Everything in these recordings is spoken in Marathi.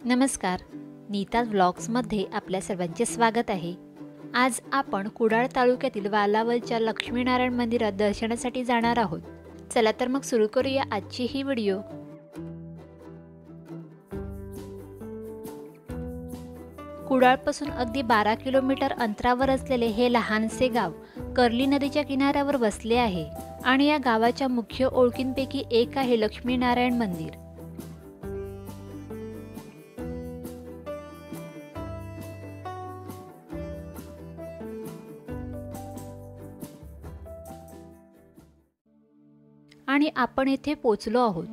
नमस्कार. नीता व्लॉग्समध्ये आपल्या सर्वांचे स्वागत आहे. आज आपण कुडाळ तालुक्यातील वालावलच्या लक्ष्मीनारायण मंदिरात दर्शनासाठी जाणार आहोत. चला तर मग सुरू करूया आजची ही व्हिडिओ. कुडाळपासून अगदी 12 किलोमीटर अंतरावर असलेले हे लहानसे गाव कर्ली नदीच्या किनाऱ्यावर वसले आहे आणि या गावाच्या मुख्य ओळखींपैकी एक आहे लक्ष्मीनारायण मंदिर. आणि आपण येथे पोचलो आहोत.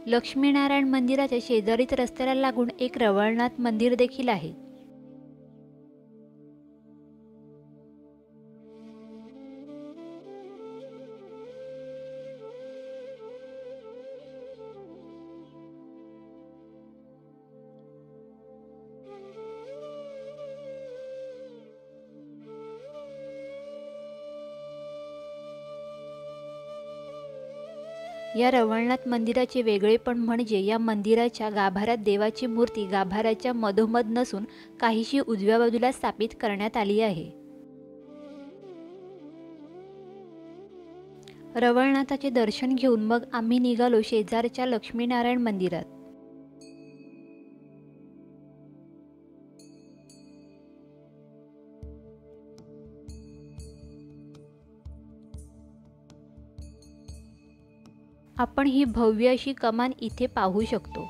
लक्ष्मीनारायण मंदिराच्या शेजारीच रस्त्याला लागून एक रवळनाथ मंदिर देखील आहे. या रवळनाथ मंदिराचे वेगळेपण म्हणजे या मंदिराच्या गाभाऱ्यात देवाची मूर्ती गाभाऱ्याच्या मधोमध नसून काहीशी उजव्या बाजूला स्थापित करण्यात आली आहे. रवळनाथाचे दर्शन घेऊन मग आम्ही निघालो शेजारच्या लक्ष्मीनारायण मंदिरात. आपण ही भव्य अशी कमान इथे पाहू शकतो.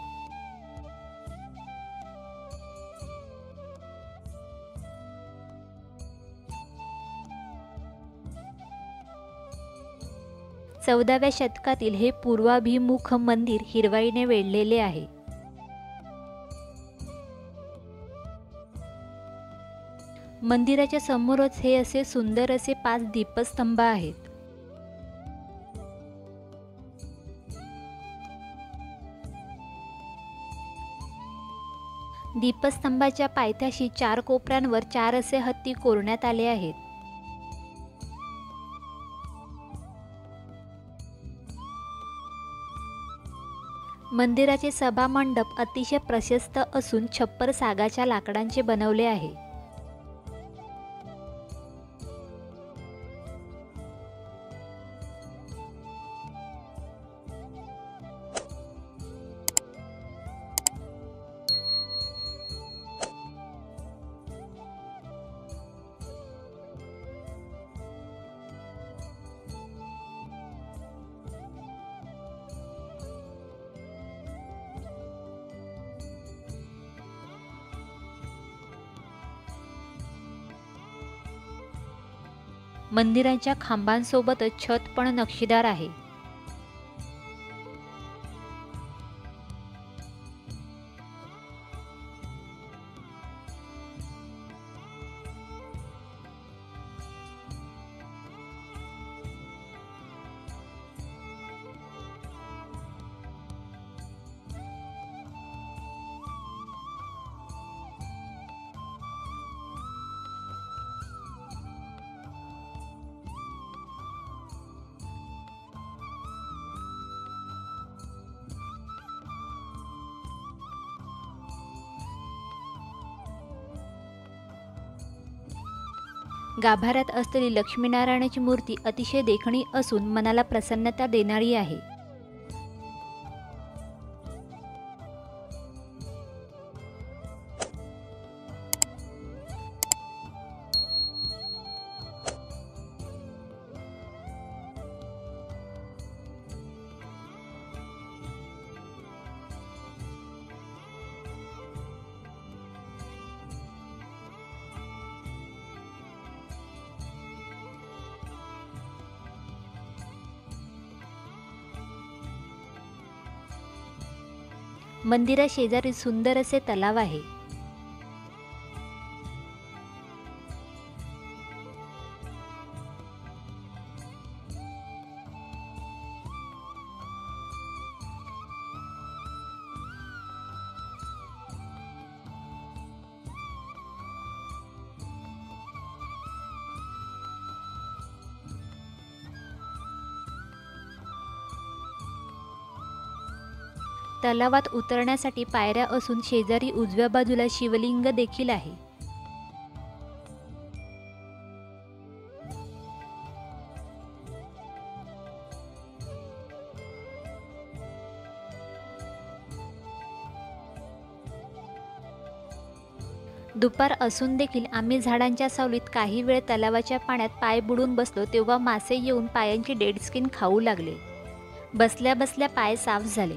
चौदाव्या शतकातील हे पूर्वाभिमुख मंदिर हिरवाईने वेढलेले आहे. मंदिराच्या समोरच हे असे सुंदर असे 5 दीपस्तंभ आहेत. दीपस्तंभाच्या पायथ्याशी 4 कोपऱ्यांवर 4 असे हत्ती कोरण्यात आले आहेत. मंदिराचे सभा मंडप अतिशय प्रशस्त असून छप्पर सागाच्या लाकडांचे बनवले आहे. मंदिराच्या खांबांसोबतच छत पण नक्षीदार आहे. गाभाऱ्यात असलेली लक्ष्मीनारायणाची मूर्ती अतिशय देखणी असून मनाला प्रसन्नता देणारी आहे. मंदिरा शेजारी सुंदर असे तलाव आहे. तलावात उतरण्यासाठी पायऱ्या असून शेजारी उजव्या बाजूला शिवलिंग देखील आहे. दुपार असून देखील आम्ही झाडांच्या सावलीत काही वेळ तलावाच्या पाण्यात पाय बुडून बसलो तेव्हा मासे येऊन पायांची डेड स्किन खाऊ लागले. बसल्या बसल्या पाय साफ झाले.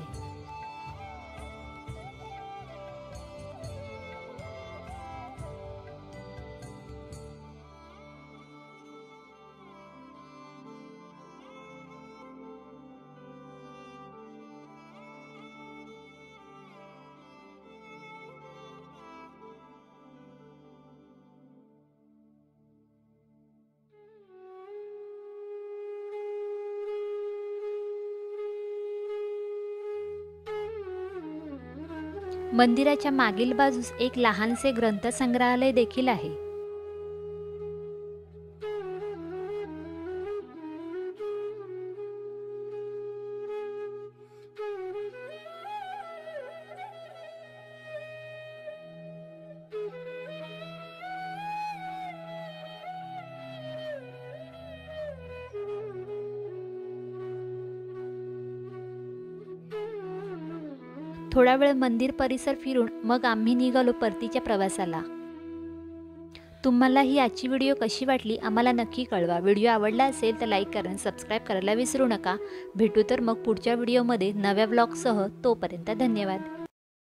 मंदिराच्या मागील बाजूस एक लहानसे ग्रंथसंग्रहालय देखील आहे. थोडा वेळ मंदिर परिसर फिरून मग आम्ही निघालो परतीच्या प्रवासाला. तुम्हाला ही आजची व्हिडिओ कशी वाटली आम्हाला नक्की कळवा. व्हिडिओ आवडला असेल तर लाईक करा, सबस्क्राईब करायला विसरू नका. भेटू तर मग पुढच्या व्हिडिओमध्ये नव्या व्लॉगसह. तोपर्यंत धन्यवाद.